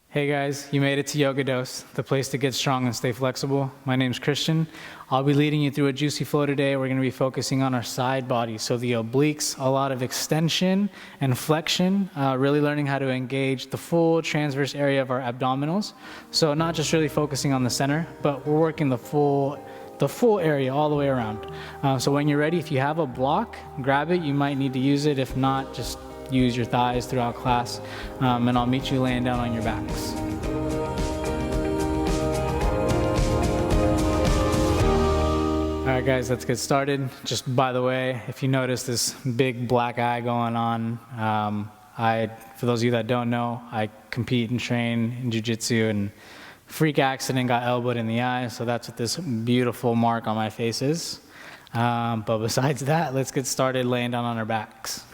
Hey guys, you made it to Yoga Dose, the place to get strong and stay flexible. My name's Christian. I'll be leading you through a juicy flow today. We're going to be focusing on our side body, so the obliques, a lot of extension and flexion, really learning how to engage the full transverse area of our abdominals. So not just really focusing on the center, but we're working the full area all the way around. So when you're ready, if you have a block, grab it. You might need to use it. If not, just use your thighs throughout class, and I'll meet you laying down on your backs. All right, guys, let's get started. Just by the way, if you notice this big black eye going on, for those of you that don't know, I compete and train in jiu-jitsu, and freak accident, got elbowed in the eye, so that's what this beautiful mark on my face is. But besides that, let's get started laying down on our backs.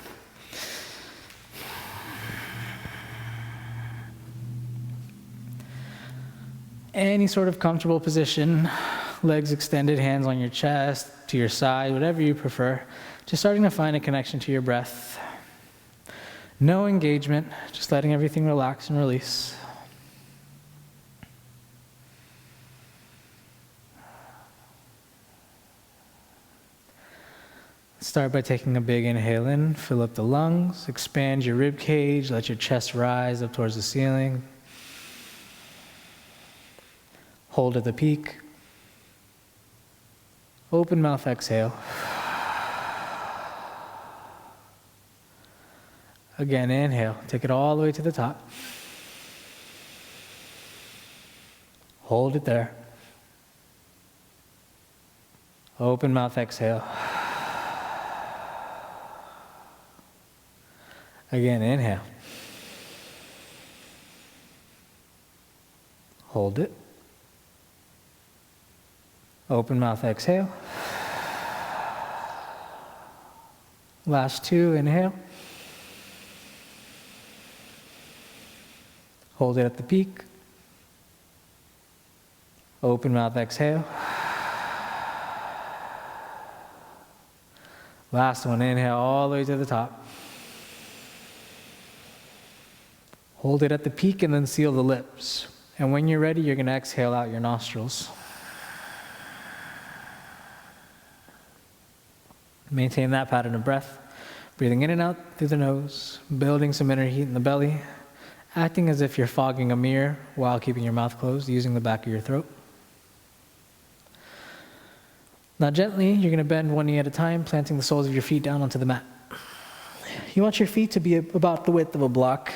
Any sort of comfortable position, legs extended, hands on your chest, to your side, whatever you prefer. Just starting to find a connection to your breath. No engagement, just letting everything relax and release. Start by taking a big inhale in, fill up the lungs, expand your rib cage, let your chest rise up towards the ceiling. Hold at the peak. Open mouth, exhale. Again, inhale. Take it all the way to the top. Hold it there. Open mouth, exhale. Again, inhale. Hold it. Open mouth, exhale. Last two, inhale. Hold it at the peak. Open mouth, exhale. Last one, inhale all the way to the top. Hold it at the peak and then seal the lips. And when you're ready, you're going to exhale out your nostrils. Maintain that pattern of breath, breathing in and out through the nose, building some inner heat in the belly, acting as if you're fogging a mirror while keeping your mouth closed, using the back of your throat. Now gently, you're going to bend one knee at a time, planting the soles of your feet down onto the mat. You want your feet to be about the width of a block,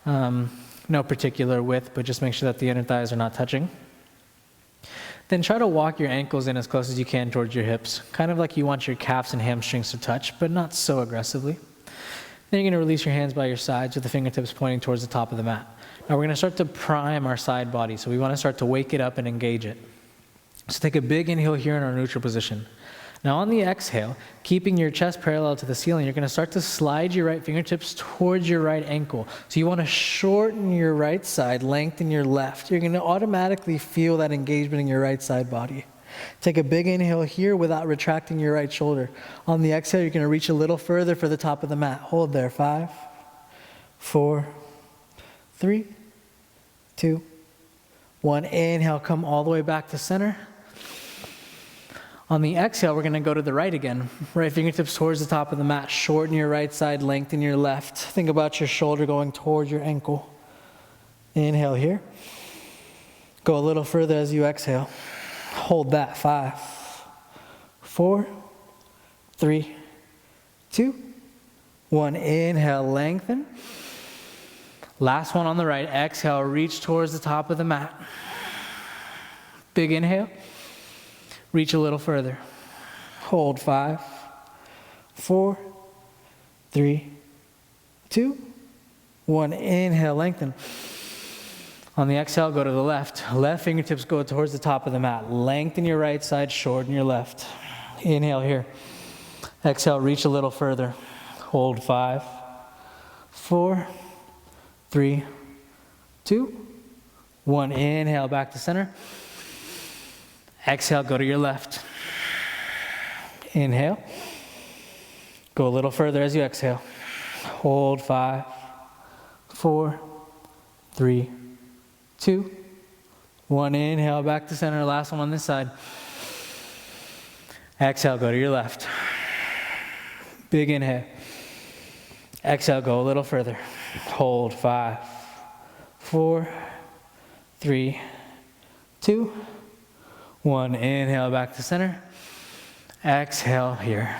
no particular width, but just make sure that the inner thighs are not touching. Then try to walk your ankles in as close as you can towards your hips, kind of like you want your calves and hamstrings to touch, but not so aggressively. Then you're going to release your hands by your sides with the fingertips pointing towards the top of the mat. Now we're going to start to prime our side body, so we want to start to wake it up and engage it. So take a big inhale here in our neutral position. Now on the exhale, keeping your chest parallel to the ceiling, you're going to start to slide your right fingertips towards your right ankle. So you want to shorten your right side, lengthen your left. You're going to automatically feel that engagement in your right side body. Take a big inhale here without retracting your right shoulder. On the exhale, you're going to reach a little further for the top of the mat. Hold there. 5, 4, 3, 2, 1. Inhale, come all the way back to center. On the exhale, we're going to go to the right again. Right fingertips towards the top of the mat. Shorten your right side, lengthen your left. Think about your shoulder going towards your ankle. Inhale here. Go a little further as you exhale. Hold that. 5, 4, 3, 2, 1. Inhale, lengthen. Last one on the right. Exhale, reach towards the top of the mat. Big inhale. Reach a little further. Hold. 5, 4, 3, 2, 1. Inhale, lengthen. On the exhale, go to the left. Left fingertips go towards the top of the mat. Lengthen your right side, shorten your left. Inhale here. Exhale, reach a little further. Hold. 5, 4, 3, 2, 1. Inhale, back to center. Exhale, go to your left. Inhale. Go a little further as you exhale. Hold. 5, 4, 3, 2, 1. Inhale, back to center. Last one on this side. Exhale, go to your left. Big inhale. Exhale, go a little further. Hold. 5, 4, 3, 2, 1. Inhale, back to center. Exhale here.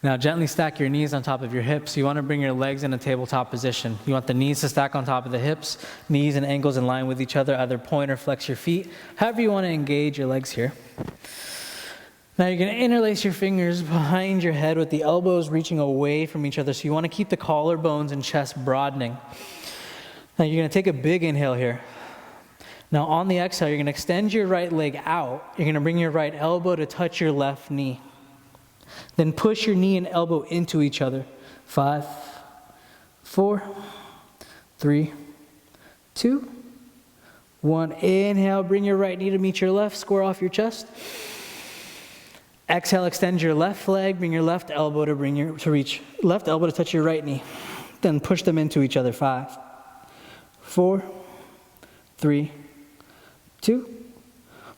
Now gently stack your knees on top of your hips. You want to bring your legs in a tabletop position. You want the knees to stack on top of the hips, knees and ankles in line with each other, either point or flex your feet. However you want to engage your legs here. Now you're going to interlace your fingers behind your head with the elbows reaching away from each other. So you want to keep the collarbones and chest broadening. Now you're going to take a big inhale here. Now on the exhale, you're going to extend your right leg out. You're going to bring your right elbow to touch your left knee. Then push your knee and elbow into each other. 5, 4, 3, 2, 1. Inhale, bring your right knee to meet your left, square off your chest. Exhale, extend your left leg, bring your left elbow left elbow to touch your right knee. Then push them into each other. 5, 4, 3, 2,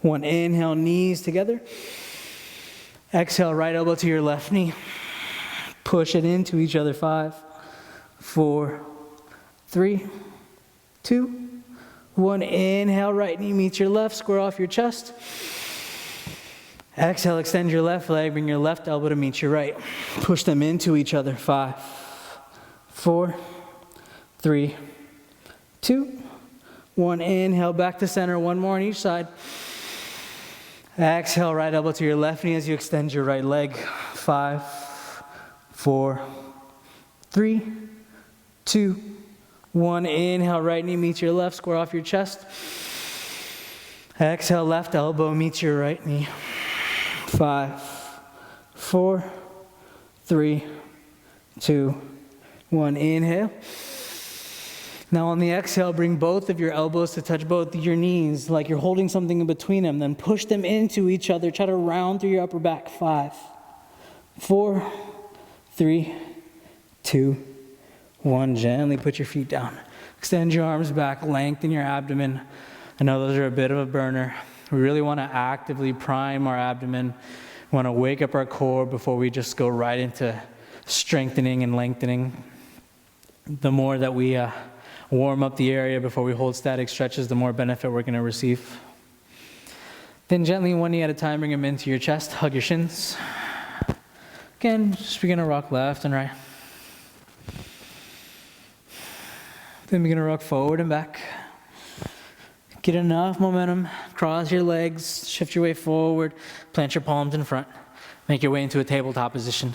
1. Inhale, knees together. Exhale, right elbow to your left knee. Push it into each other. 5, 4, 3, 2, 1. Inhale, right knee meets your left, square off your chest. Exhale, extend your left leg, bring your left elbow to meet your right. Push them into each other. 5, 4, 3, 2, 1. Inhale, back to center. One more on each side. Exhale, right elbow to your left knee as you extend your right leg. 5, 4, 3, 2, 1. Inhale, right knee meets your left, square off your chest. Exhale, left elbow meets your right knee. 5, 4, 3, 2, 1. Inhale. Now on the exhale, bring both of your elbows to touch both your knees like you're holding something in between them. Then push them into each other. Try to round through your upper back. 5, 4, 3, 2, 1. Gently put your feet down. Extend your arms back. Lengthen your abdomen. I know those are a bit of a burner. We really want to actively prime our abdomen. We want to wake up our core before we just go right into strengthening and lengthening. The more that we warm up the area before we hold static stretches, the more benefit we're going to receive. Then gently, one knee at a time, bring them into your chest. Hug your shins. Again, just begin to rock left and right. Then begin to rock forward and back. Get enough momentum. Cross your legs. Shift your way forward. Plant your palms in front. Make your way into a tabletop position.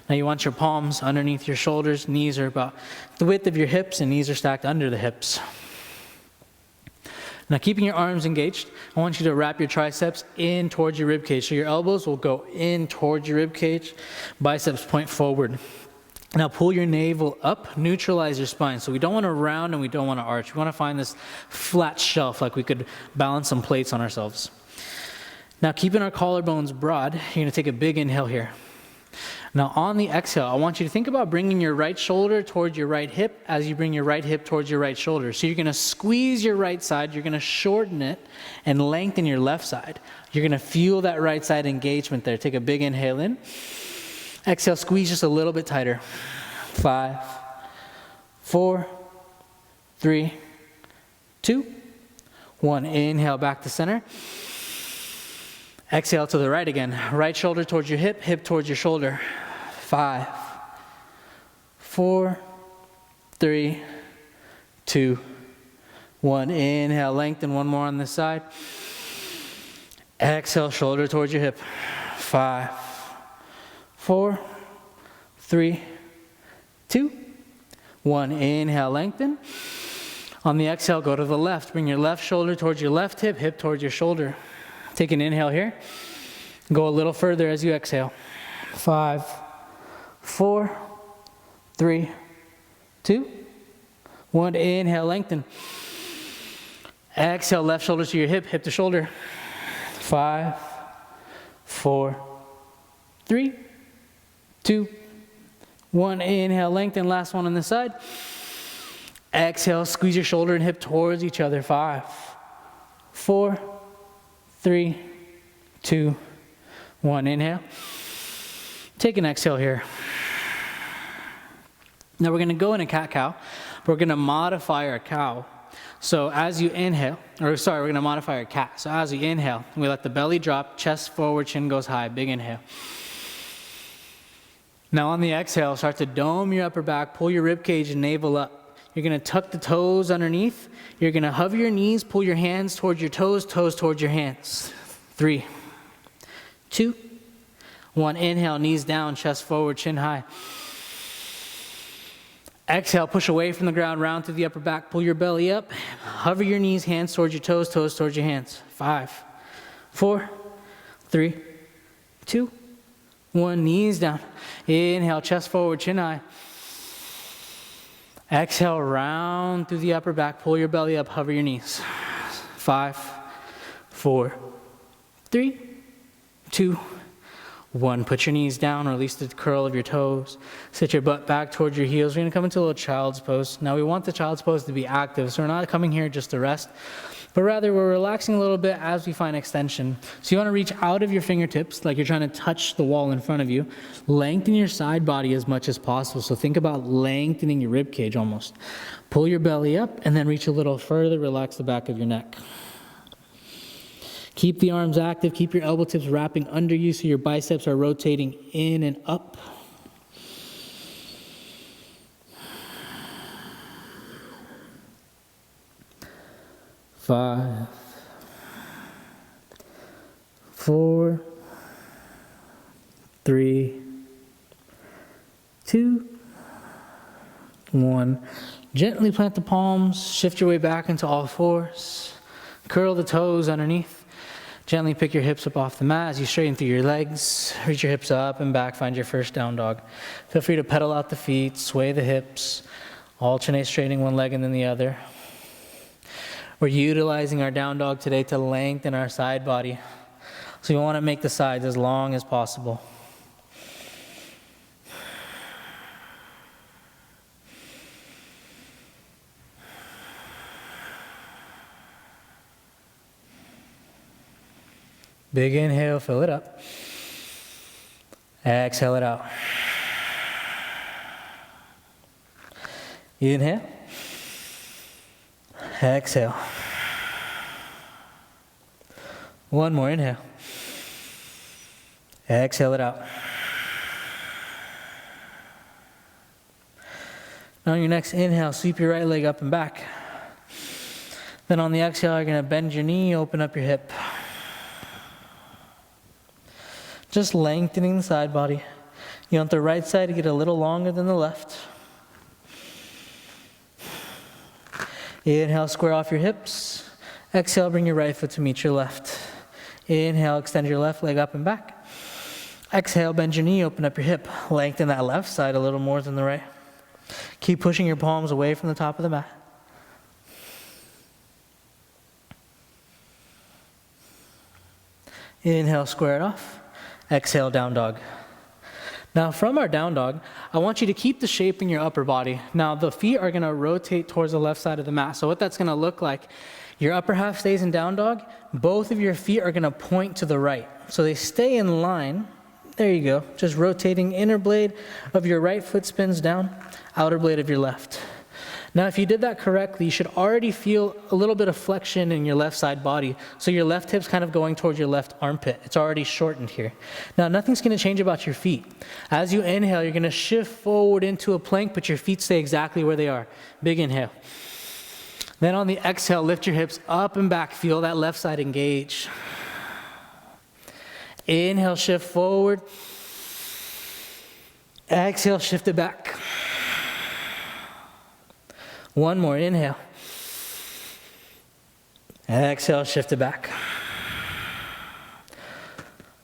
Now you want your palms underneath your shoulders. Knees are about the width of your hips, and knees are stacked under the hips. Now keeping your arms engaged, I want you to wrap your triceps in towards your rib cage. So your elbows will go in towards your rib cage. Biceps point forward. Now pull your navel up, neutralize your spine. So we don't want to round and we don't want to arch. We want to find this flat shelf like we could balance some plates on ourselves. Now keeping our collarbones broad, you're going to take a big inhale here. Now on the exhale, I want you to think about bringing your right shoulder towards your right hip as you bring your right hip towards your right shoulder. So you're going to squeeze your right side, you're going to shorten it and lengthen your left side. You're going to feel that right side engagement there. Take a big inhale in. Exhale, squeeze just a little bit tighter. 5, 4, 3, 2, 1. Inhale, back to center. Exhale to the right again. Right shoulder towards your hip, hip towards your shoulder. 5, 4, 3, 2, 1. Inhale, lengthen. One more on this side. Exhale, shoulder towards your hip. 5, 4, 3, 2, 1. Inhale, lengthen. On the exhale, go to the left. Bring your left shoulder towards your left hip, hip towards your shoulder. Take an inhale here. Go a little further as you exhale. 5, 4, 3, 2, 1. Inhale, lengthen. Exhale, left shoulder to your hip, hip to shoulder. 5, 4, 3, 2, 1. Inhale, lengthen. Last one on this side. Exhale, squeeze your shoulder and hip towards each other. 5, 4, 3, 2, 1. Inhale. Take an exhale here. Now we're going to go in a cat-cow. We're going to modify our cow. So as you inhale, we're going to modify our cat. So as you inhale, we let the belly drop, chest forward, chin goes high. Big inhale. Now on the exhale, start to dome your upper back, pull your rib cage and navel up. You're going to tuck the toes underneath. You're going to hover your knees, pull your hands towards your toes, toes towards your hands. 3, 2, 1. Inhale, knees down, chest forward, chin high. Exhale, push away from the ground, round through the upper back, pull your belly up, hover your knees, hands towards your toes, toes towards your hands. 5, 4, 3, 2, 1. Knees down. Inhale, chest forward, chin high. Exhale, round through the upper back, pull your belly up, hover your knees. 5, 4, 3, 2, 1. Put your knees down, or at least the curl of your toes. Sit your butt back towards your heels. We're going to come into a little child's pose. Now we want the child's pose to be active, so we're not coming here just to rest, but rather we're relaxing a little bit as we find extension. So you want to reach out of your fingertips like you're trying to touch the wall in front of you. Lengthen your side body as much as possible. So think about lengthening your rib cage almost. Pull your belly up and then reach a little further. Relax the back of your neck. Keep the arms active. Keep your elbow tips wrapping under you so your biceps are rotating in and up. Five, 4, 3, 2, 1. Gently plant the palms. Shift your way back into all fours. Curl the toes underneath. Gently pick your hips up off the mat as you straighten through your legs. Reach your hips up and back. Find your first down dog. Feel free to pedal out the feet, sway the hips, alternate straightening one leg and then the other. We're utilizing our down dog today to lengthen our side body. So we want to make the sides as long as possible. Big inhale, fill it up. Exhale it out. Inhale. Exhale. One more inhale. Exhale it out. Now on your next inhale, sweep your right leg up and back. Then on the exhale, you're going to bend your knee, open up your hip. Just lengthening the side body. You want the right side to get a little longer than the left. Inhale, square off your hips. Exhale, bring your right foot to meet your left. Inhale, extend your left leg up and back. Exhale, bend your knee, open up your hip. Lengthen that left side a little more than the right. Keep pushing your palms away from the top of the mat. Inhale, square it off. Exhale, down dog. Now from our down dog, I want you to keep the shape in your upper body. Now the feet are going to rotate towards the left side of the mat. So what that's going to look like, your upper half stays in down dog. Both of your feet are going to point to the right. So they stay in line. There you go. Just rotating. Inner blade of your right foot spins down. Outer blade of your left. Now, if you did that correctly, you should already feel a little bit of flexion in your left side body. So your left hip's kind of going towards your left armpit. It's already shortened here. Now, nothing's going to change about your feet. As you inhale, you're going to shift forward into a plank, but your feet stay exactly where they are. Big inhale. Then on the exhale, lift your hips up and back. Feel that left side engage. Inhale, shift forward. Exhale, shift it back. One more, inhale. Exhale, shift it back.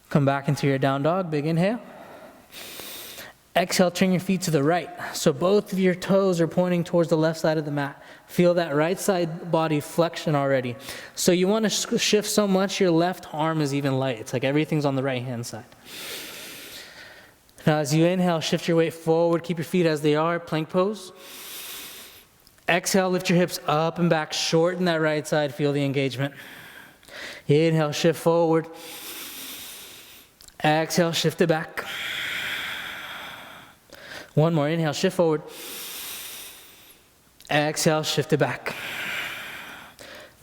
Come back into your down dog, big inhale. Exhale, turn your feet to the right. So both of your toes are pointing towards the left side of the mat. Feel that right side body flexion already. So you want to shift so much your left arm is even light. It's like everything's on the right hand side. Now as you inhale, shift your weight forward. Keep your feet as they are, plank pose. Exhale, lift your hips up and back, shorten that right side, feel the engagement. Inhale, shift forward. Exhale, shift it back. One more, inhale, shift forward. Exhale, shift it back.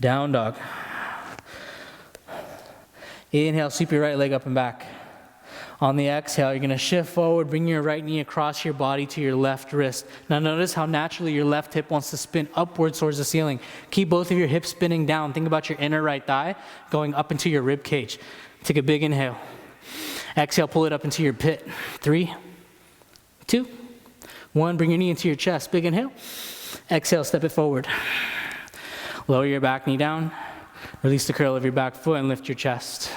Down dog. Inhale, sweep your right leg up and back. On the exhale, you're going to shift forward, bring your right knee across your body to your left wrist. Now notice how naturally your left hip wants to spin upwards towards the ceiling. Keep both of your hips spinning down. Think about your inner right thigh going up into your rib cage. Take a big inhale. Exhale, pull it up into your pit. 3, 2, 1. Bring your knee into your chest. Big inhale. Exhale, step it forward. Lower your back knee down. Release the curl of your back foot and lift your chest.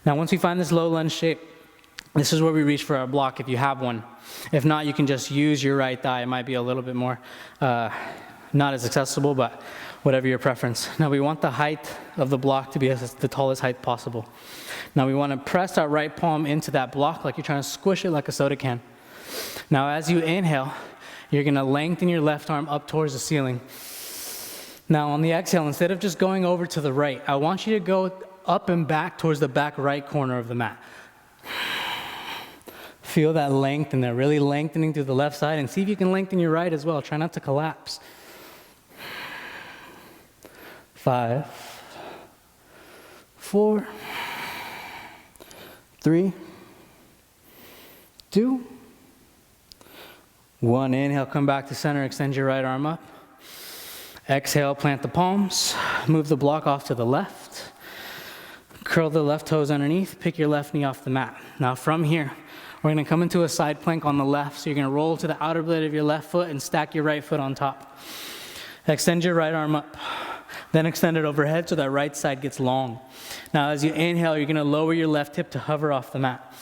Now once we find this low lunge shape, this is where we reach for our block if you have one. If not, you can just use your right thigh. It might be a little bit more, not as accessible, but whatever your preference. Now we want the height of the block to be the tallest height possible. Now we want to press our right palm into that block like you're trying to squish it like a soda can. Now as you inhale, you're going to lengthen your left arm up towards the ceiling. Now on the exhale, instead of just going over to the right, I want you to go up and back towards the back right corner of the mat. Feel that length and that really lengthening through the left side, and see if you can lengthen your right as well. Try not to collapse. 5, 4, 3, 2, 1. Inhale, come back to center, extend your right arm up. Exhale, plant the palms, move the block off to the left. Curl the left toes underneath, pick your left knee off the mat. Now from here, we're going to come into a side plank on the left. So you're going to roll to the outer blade of your left foot and stack your right foot on top. Extend your right arm up, then extend it overhead so that right side gets long. Now as you inhale, you're going to lower your left hip to hover off the mat.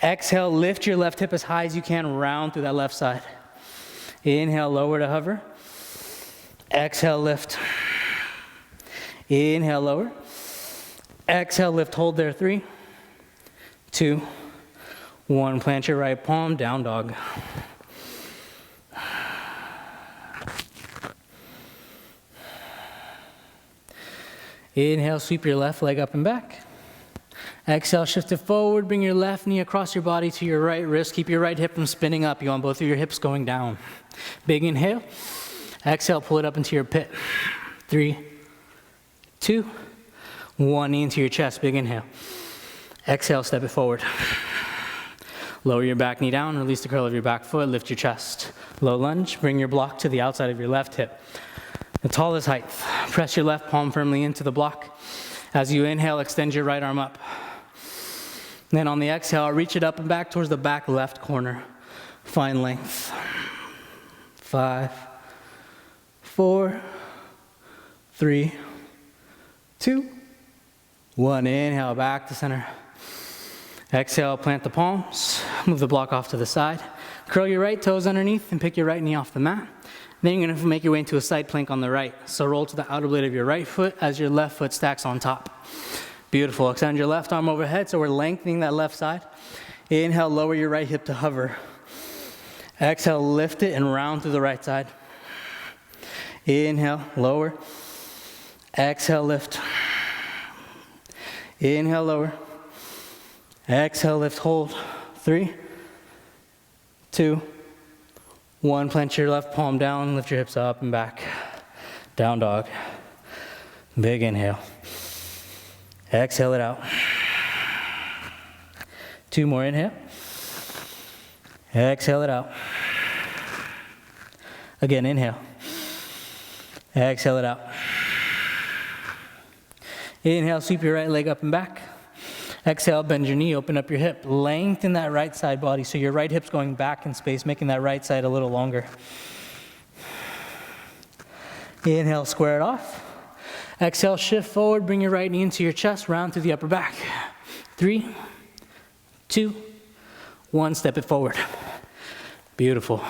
Exhale, lift your left hip as high as you can, round through that left side. Inhale, lower to hover. Exhale, lift. Inhale, lower. Exhale, lift, hold there. 3, 2, 1. Plant your right palm, down dog. Inhale, sweep your left leg up and back. Exhale, shift it forward, bring your left knee across your body to your right wrist. Keep your right hip from spinning up. You want both of your hips going down. Big inhale. Exhale, pull it up into your pit. 3, 2, 1. Knee into your chest. Big inhale. Exhale, step it forward. Lower your back knee down, release the curl of your back foot, lift your chest. Low lunge, bring your block to the outside of your left hip. The tallest height. Press your left palm firmly into the block. As you inhale, extend your right arm up. Then on the exhale, reach it up and back towards the back left corner. Find length. 5, 4, 3, 2, 1. Inhale, back to center. Exhale, plant the palms. Move the block off to the side. Curl your right toes underneath and pick your right knee off the mat. Then you're going to make your way into a side plank on the right. So roll to the outer blade of your right foot as your left foot stacks on top. Beautiful. Extend your left arm overhead so we're lengthening that left side. Inhale, lower your right hip to hover. Exhale, lift it and round to the right side. Inhale, lower. Exhale, lift. Inhale, lower. Exhale, lift, hold. 3, 2, 1. Plant your left palm down, lift your hips up and back. Down dog. Big inhale. Exhale it out. 2 more, inhale. Exhale it out. Again, inhale. Exhale it out. Inhale, sweep your right leg up and back. Exhale, bend your knee, open up your hip. Lengthen that right side body so your right hip's going back in space, making that right side a little longer. Inhale, square it off. Exhale, shift forward, bring your right knee into your chest, round through the upper back. 3, 2, 1, step it forward. Beautiful.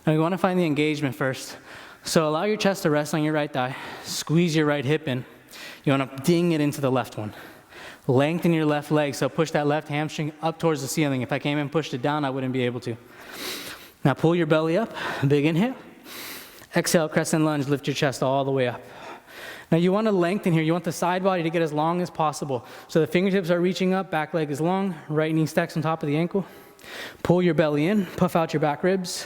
Now you want to find the engagement first. So allow your chest to rest on your right thigh. Squeeze your right hip in. You want to ding it into the left one. Lengthen your left leg, so push that left hamstring up towards the ceiling. If I came and pushed it down, I wouldn't be able to. Now pull your belly up, big inhale. Exhale, crescent lunge, lift your chest all the way up. Now you want to lengthen here. You want the side body to get as long as possible. So the fingertips are reaching up, back leg is long, right knee stacks on top of the ankle. Pull your belly in, puff out your back ribs.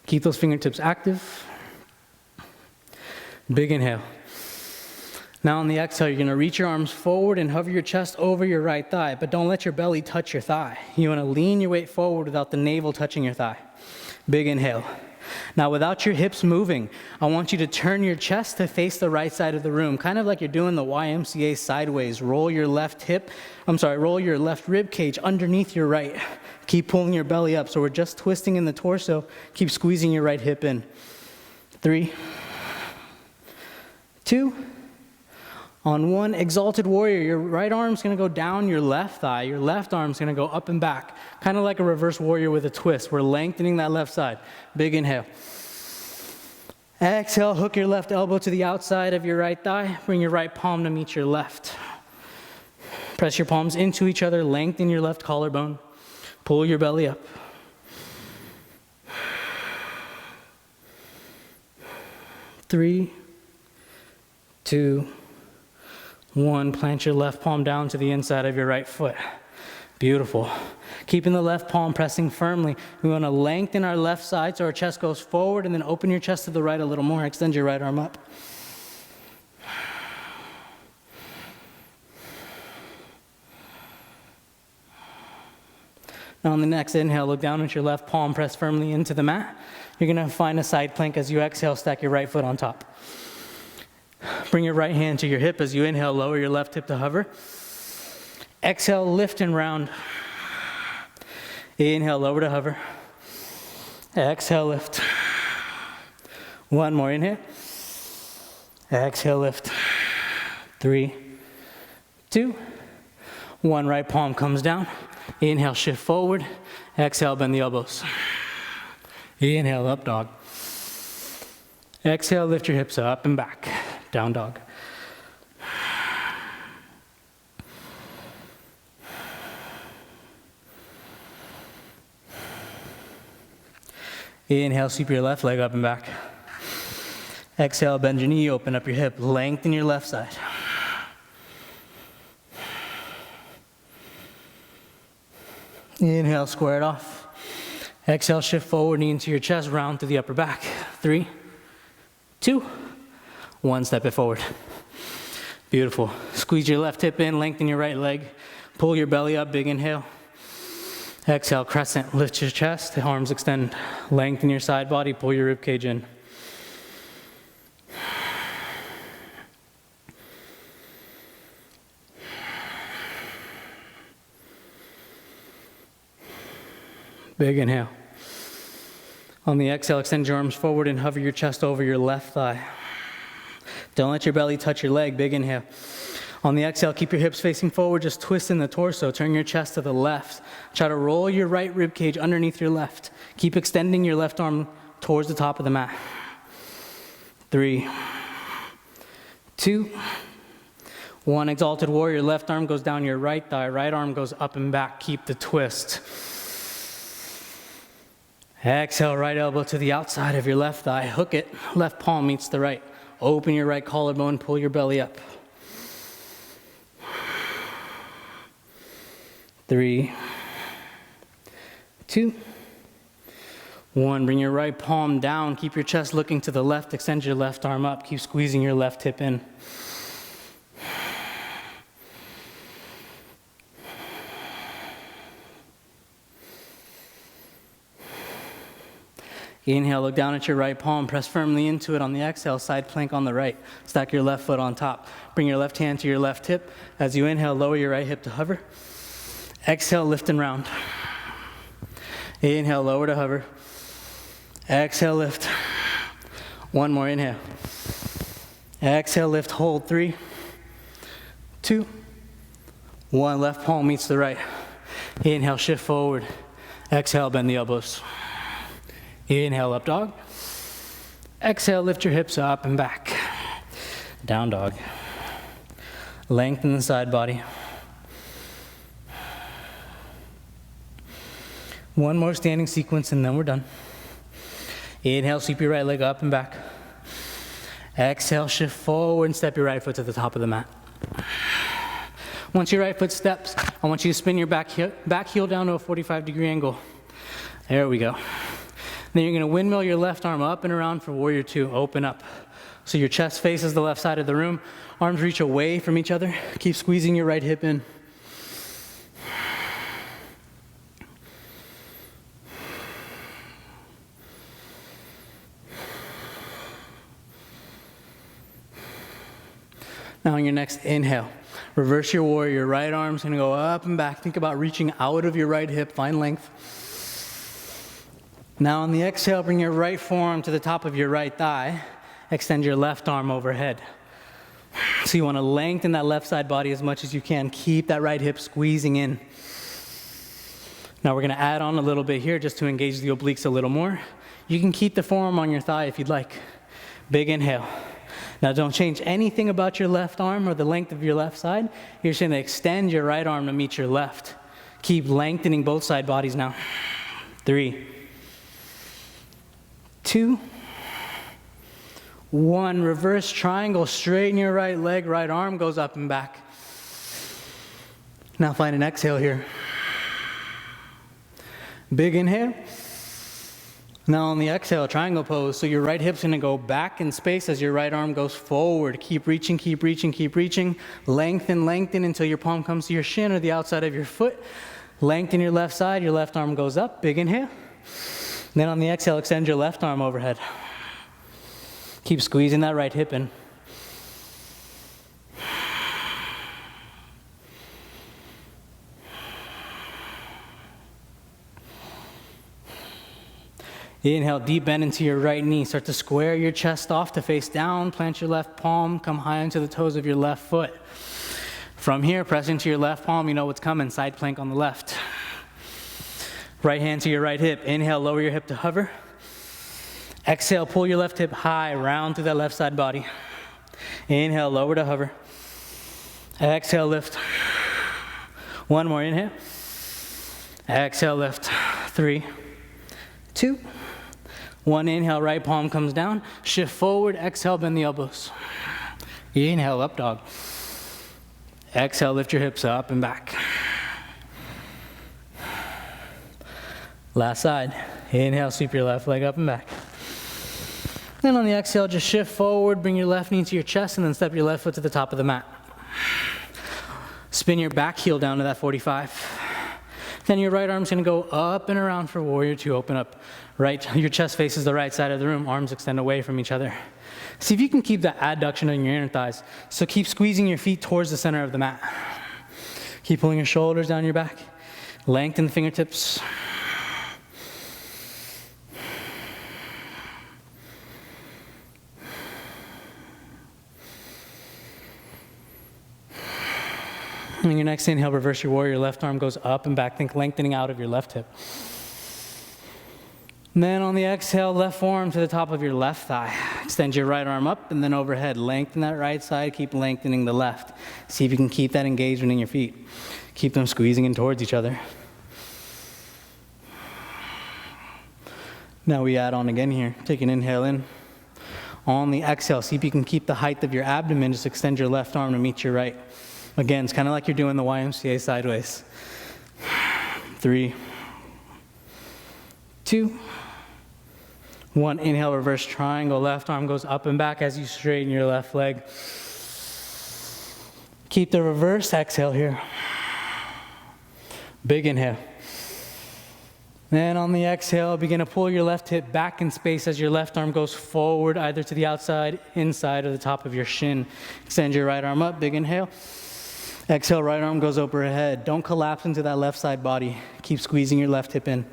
Keep those fingertips active. Big inhale. Now on the exhale, you're going to reach your arms forward and hover your chest over your right thigh, but don't let your belly touch your thigh. You want to lean your weight forward without the navel touching your thigh. Big inhale. Now without your hips moving, I want you to turn your chest to face the right side of the room, kind of like you're doing the YMCA sideways. Roll your left rib cage underneath your right. Keep pulling your belly up. So we're just twisting in the torso. Keep squeezing your right hip in. 3, 2, on 1, Exalted Warrior. Your right arm's going to go down your left thigh. Your left arm's going to go up and back, kind of like a reverse warrior with a twist. We're lengthening that left side. Big inhale. Exhale, hook your left elbow to the outside of your right thigh. Bring your right palm to meet your left. Press your palms into each other. Lengthen your left collarbone. Pull your belly up. 3, 2, 1, plant your left palm down to the inside of your right foot. Beautiful. Keeping the left palm pressing firmly. We want to lengthen our left side so our chest goes forward, and then open your chest to the right a little more. Extend your right arm up. Now on the next inhale, look down at your left palm, press firmly into the mat. You're going to find a side plank. As you exhale, stack your right foot on top. Bring your right hand to your hip. As you inhale, lower your left hip to hover. Exhale, lift and round. Inhale, lower to hover. Exhale, lift. One more inhale. Exhale, lift. 3, 2, 1. Right palm comes down. Inhale, shift forward. Exhale, bend the elbows. Inhale, up dog. Exhale, lift your hips up and back. Down dog. Inhale, sweep your left leg up and back. Exhale, bend your knee, open up your hip, lengthen your left side. Inhale, square it off. Exhale, shift forward, knee into your chest, round through the upper back. 3, 2, 1, step it forward. Beautiful. Squeeze your left hip in, lengthen your right leg. Pull your belly up, big inhale. Exhale, crescent, lift your chest, the arms extend. Lengthen your side body, pull your rib cage in. Big inhale. On the exhale, extend your arms forward and hover your chest over your left thigh. Don't let your belly touch your leg. Big inhale. On the exhale, keep your hips facing forward. Just twist in the torso. Turn your chest to the left. Try to roll your right rib cage underneath your left. Keep extending your left arm towards the top of the mat. 3, 2, 1. Exalted Warrior. Left arm goes down your right thigh. Right arm goes up and back. Keep the twist. Exhale, right elbow to the outside of your left thigh. Hook it. Left palm meets the right. Open your right collarbone. Pull your belly up. 3, 2, 1. Bring your right palm down. Keep your chest looking to the left. Extend your left arm up. Keep squeezing your left hip in. Inhale, look down at your right palm. Press firmly into it on the exhale. Side plank on the right. Stack your left foot on top. Bring your left hand to your left hip. As you inhale, lower your right hip to hover. Exhale, lift and round. Inhale, lower to hover. Exhale, lift. One more inhale. Exhale, lift, hold. 3, 2, 1. Left palm meets the right. Inhale, shift forward. Exhale, bend the elbows. Inhale, up dog. Exhale, lift your hips up and back. Down dog. Lengthen the side body. One more standing sequence and then we're done. Inhale, sweep your right leg up and back. Exhale, shift forward and step your right foot to the top of the mat. Once your right foot steps, I want you to spin your back heel down to a 45-degree angle. There we go. Then you're going to windmill your left arm up and around for Warrior 2. Open up. So your chest faces the left side of the room. Arms reach away from each other. Keep squeezing your right hip in. Now on your next inhale, reverse your warrior. Your right arm's going to go up and back. Think about reaching out of your right hip. Find length. Now on the exhale, bring your right forearm to the top of your right thigh. Extend your left arm overhead. So you want to lengthen that left side body as much as you can. Keep that right hip squeezing in. Now we're going to add on a little bit here just to engage the obliques a little more. You can keep the forearm on your thigh if you'd like. Big inhale. Now don't change anything about your left arm or the length of your left side. You're just going to extend your right arm to meet your left. Keep lengthening both side bodies now. 3, 2, 1. Reverse triangle. Straighten your right leg. Right arm goes up and back. Now find an exhale here. Big inhale. Now on the exhale, triangle pose. So your right hip's going to go back in space as your right arm goes forward. Keep reaching, keep reaching, keep reaching. Lengthen, lengthen until your palm comes to your shin or the outside of your foot. Lengthen your left side. Your left arm goes up. Big inhale. Then on the exhale, extend your left arm overhead. Keep squeezing that right hip in. Inhale, deep bend into your right knee. Start to square your chest off to face down. Plant your left palm. Come high into the toes of your left foot. From here, press into your left palm. You know what's coming. Side plank on the left. Right hand to your right hip. Inhale, lower your hip to hover. Exhale, pull your left hip high, round through that left side body. Inhale, lower to hover. Exhale, lift. One more inhale. Exhale, lift. 3, 2, 1. Inhale, right palm comes down. Shift forward. Exhale, bend the elbows. Inhale, up dog. Exhale, lift your hips up and back. Last side. Inhale, sweep your left leg up and back. Then on the exhale, just shift forward, bring your left knee to your chest, and then step your left foot to the top of the mat. Spin your back heel down to that 45. Then your right arm's going to go up and around for Warrior 2. Open up. Right, your chest faces the right side of the room. Arms extend away from each other. See if you can keep that adduction in your inner thighs. So keep squeezing your feet towards the center of the mat. Keep pulling your shoulders down your back. Lengthen the fingertips. On your next inhale, reverse your warrior. Left arm goes up and back. Think lengthening out of your left hip. And then on the exhale, left forearm to the top of your left thigh. Extend your right arm up and then overhead. Lengthen that right side. Keep lengthening the left. See if you can keep that engagement in your feet. Keep them squeezing in towards each other. Now we add on again here. Take an inhale in. On the exhale, see if you can keep the height of your abdomen. Just extend your left arm to meet your right. Again, it's kind of like you're doing the YMCA sideways. 3, 2, 1. Inhale, reverse triangle. Left arm goes up and back as you straighten your left leg. Keep the reverse exhale here. Big inhale. Then on the exhale, begin to pull your left hip back in space as your left arm goes forward, either to the outside, inside, or the top of your shin. Extend your right arm up. Big inhale. Exhale, right arm goes overhead. Don't collapse into that left side body. Keep squeezing your left hip in.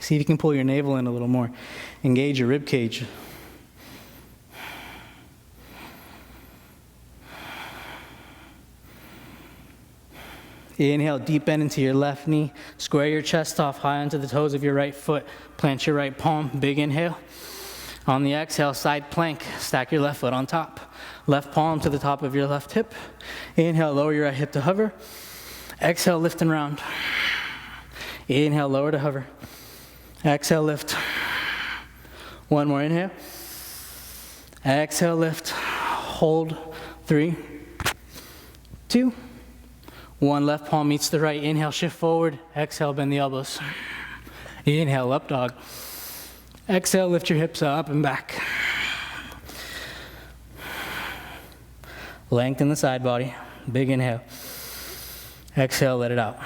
See if you can pull your navel in a little more. Engage your rib cage. Inhale, deep bend into your left knee. Square your chest off high onto the toes of your right foot. Plant your right palm. Big inhale. On the exhale, side plank. Stack your left foot on top. Left palm to the top of your left hip. Inhale, lower your right hip to hover. Exhale, lift and round. Inhale, lower to hover. Exhale, lift. One more inhale. Exhale, lift. Hold. 3, 2, 1. Left palm meets the right. Inhale, shift forward. Exhale, bend the elbows. Inhale, up dog. Exhale, lift your hips up and back. Lengthen the side body. Big inhale. Exhale, let it out.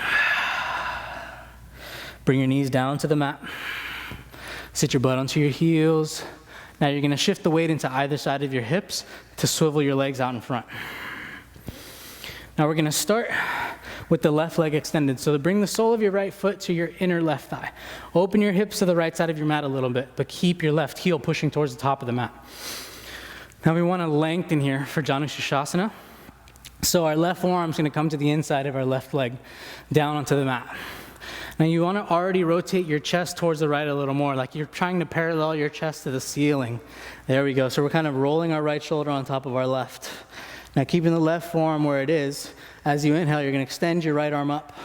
Bring your knees down to the mat. Sit your butt onto your heels. Now you're going to shift the weight into either side of your hips to swivel your legs out in front. Now we're going to start with the left leg extended. So to bring the sole of your right foot to your inner left thigh. Open your hips to the right side of your mat a little bit, but keep your left heel pushing towards the top of the mat. Now we want to lengthen here for Janu Shasana. So our left forearm is going to come to the inside of our left leg, down onto the mat. Now you want to already rotate your chest towards the right a little more, like you're trying to parallel your chest to the ceiling. There we go. So we're kind of rolling our right shoulder on top of our left. Now keeping the left forearm where it is, as you inhale, you're going to extend your right arm up.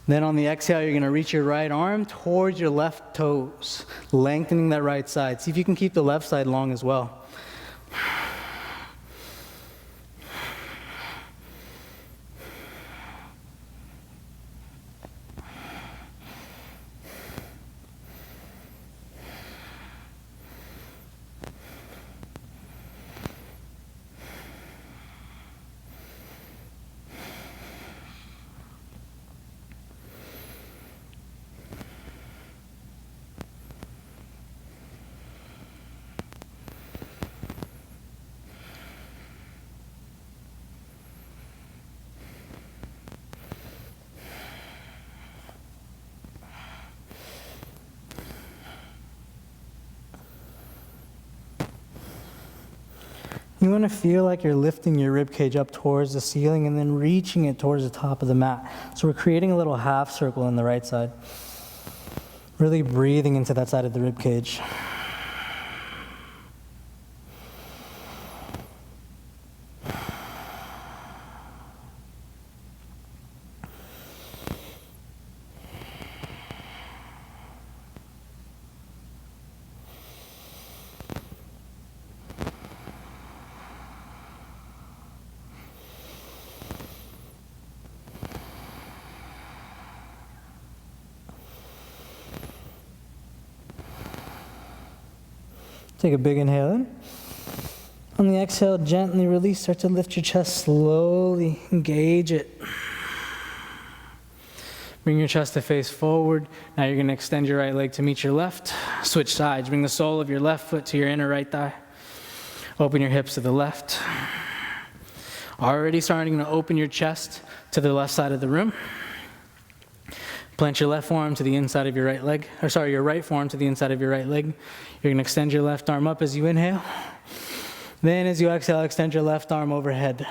Then on the exhale, you're going to reach your right arm towards your left toes, lengthening that right side. See if you can keep the left side long as well. You want to feel like you're lifting your rib cage up towards the ceiling and then reaching it towards the top of the mat. So we're creating a little half circle on the right side. Really breathing into that side of the rib cage. Take a big inhale in. On the exhale, gently release. Start to lift your chest slowly. Engage it. Bring your chest to face forward. Now you're going to extend your right leg to meet your left. Switch sides. Bring the sole of your left foot to your inner right thigh. Open your hips to the left. Already starting to open your chest to the left side of the room. Plant your left forearm to the inside of your right leg, your right forearm to the inside of your right leg. You're going to extend your left arm up as you inhale. Then as you exhale, extend your left arm overhead.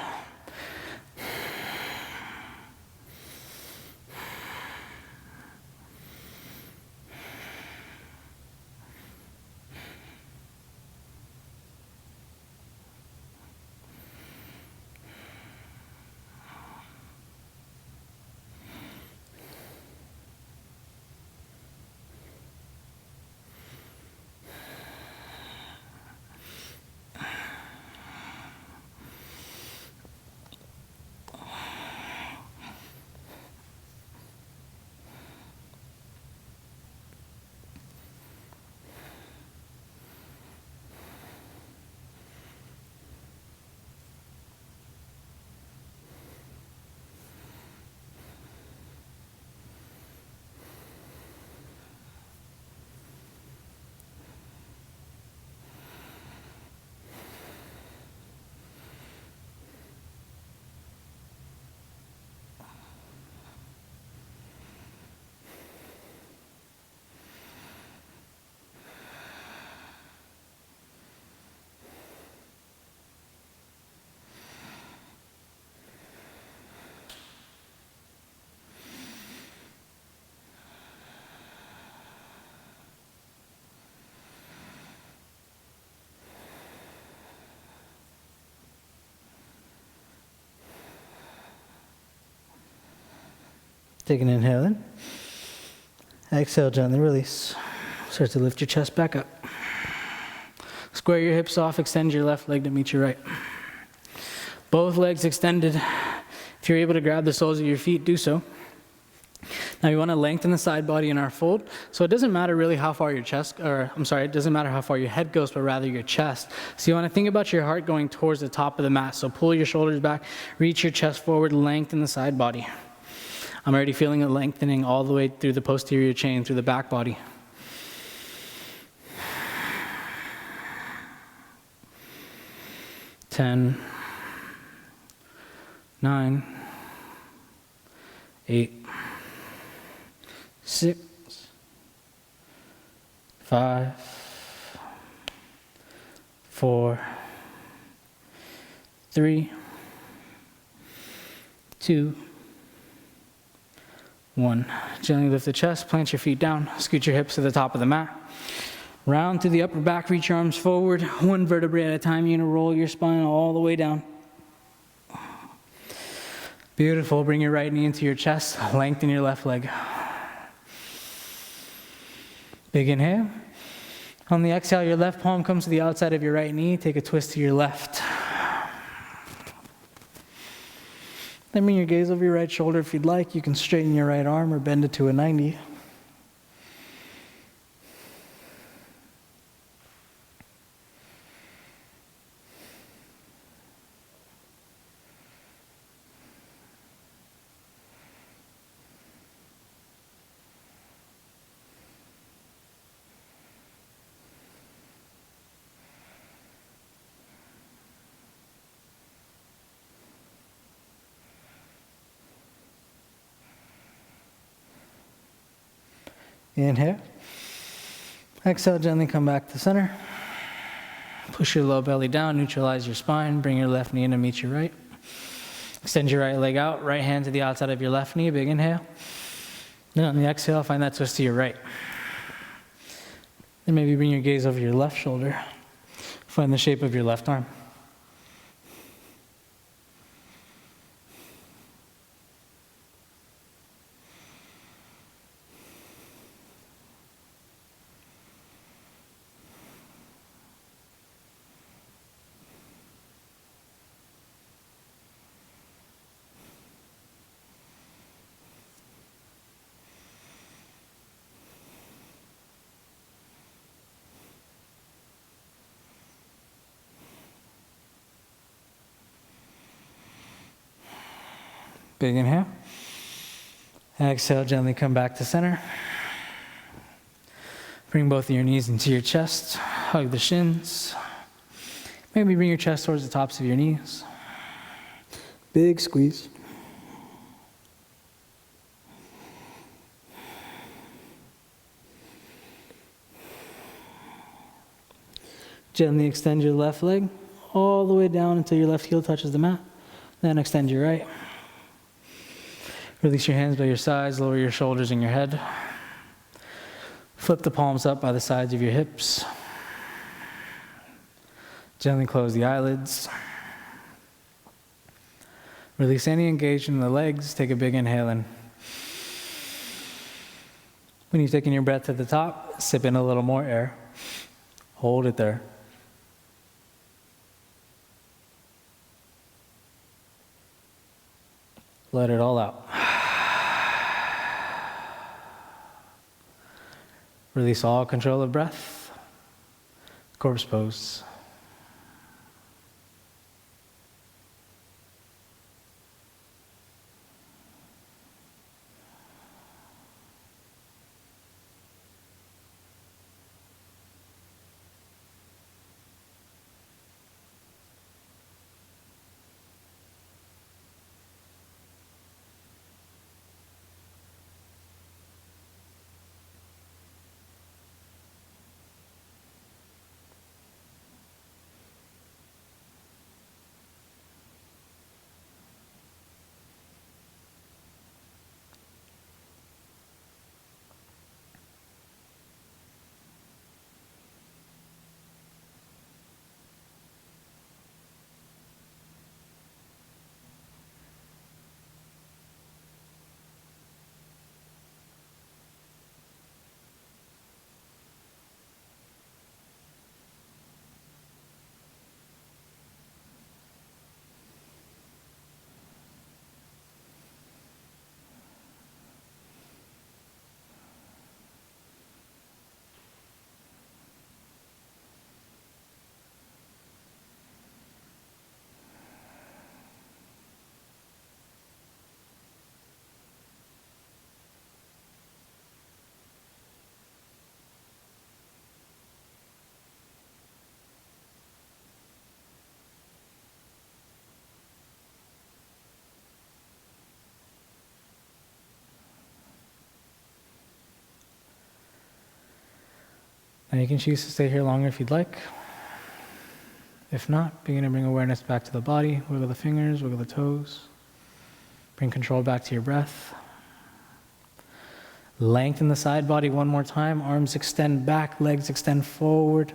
Take an inhale in. Exhale, gently release. Start to lift your chest back up. Square your hips off, extend your left leg to meet your right. Both legs extended. If you're able to grab the soles of your feet, do so. Now you want to lengthen the side body in our fold. So it doesn't matter really how far your it doesn't matter how far your head goes, but rather your chest. So you want to think about your heart going towards the top of the mat. So pull your shoulders back, reach your chest forward, lengthen the side body. I'm already feeling it lengthening all the way through the posterior chain, through the back body. Ten, 9, 8, 6, 5, 4, 3, 2, 1. Gently lift the chest, plant your feet down, scoot your hips to the top of the mat. Round through the upper back, reach your arms forward, one vertebrae at a time. You're going to roll your spine all the way down. Beautiful. Bring your right knee into your chest, lengthen your left leg. Big inhale. On the exhale, your left palm comes to the outside of your right knee. Take a twist to your left. Then bring your gaze over your right shoulder if you'd like. You can straighten your right arm or bend it to a 90. Inhale. Exhale, gently come back to center. Push your low belly down, neutralize your spine. Bring your left knee in to meet your right. Extend your right leg out, right hand to the outside of your left knee. Big inhale. Then on the exhale, find that twist to your right. Then maybe bring your gaze over your left shoulder. Find the shape of your left arm. Big inhale. Exhale, gently come back to center. Bring both of your knees into your chest. Hug the shins. Maybe bring your chest towards the tops of your knees. Big squeeze. Gently extend your left leg all the way down until your left heel touches the mat. Then extend your right. Release your hands by your sides, lower your shoulders and your head. Flip the palms up by the sides of your hips. Gently close the eyelids. Release any engagement in the legs. Take a big inhale in. When you've taken your breath to the top, sip in a little more air. Hold it there. Let it all out. Release all control of breath. Corpse pose. Now you can choose to stay here longer if you'd like. If not, begin to bring awareness back to the body. Wiggle the fingers, wiggle the toes. Bring control back to your breath. Lengthen the side body one more time. Arms extend back, legs extend forward.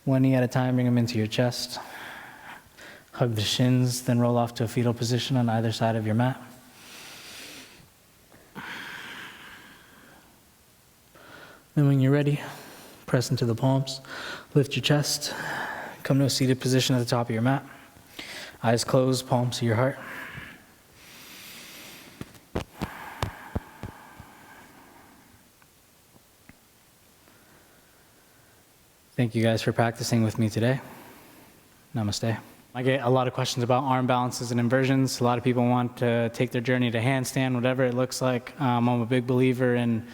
One knee at a time, bring them into your chest. Hug the shins, then roll off to a fetal position on either side of your mat. Then when you're ready, press into the palms, lift your chest, come to a seated position at the top of your mat. Eyes closed, palms to your heart. Thank you guys for practicing with me today. Namaste. I get a lot of questions about arm balances and inversions. A lot of people want to take their journey to handstand, whatever it looks like. I'm a big believer in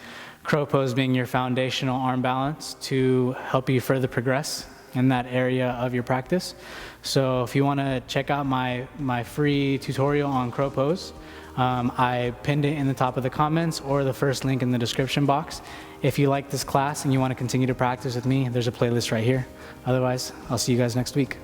crow pose being your foundational arm balance to help you further progress in that area of your practice. So if you want to check out my free tutorial on crow pose, I pinned it in the top of the comments or the first link in the description box. If you like this class and you want to continue to practice with me, there's a playlist right here. Otherwise, I'll see you guys next week.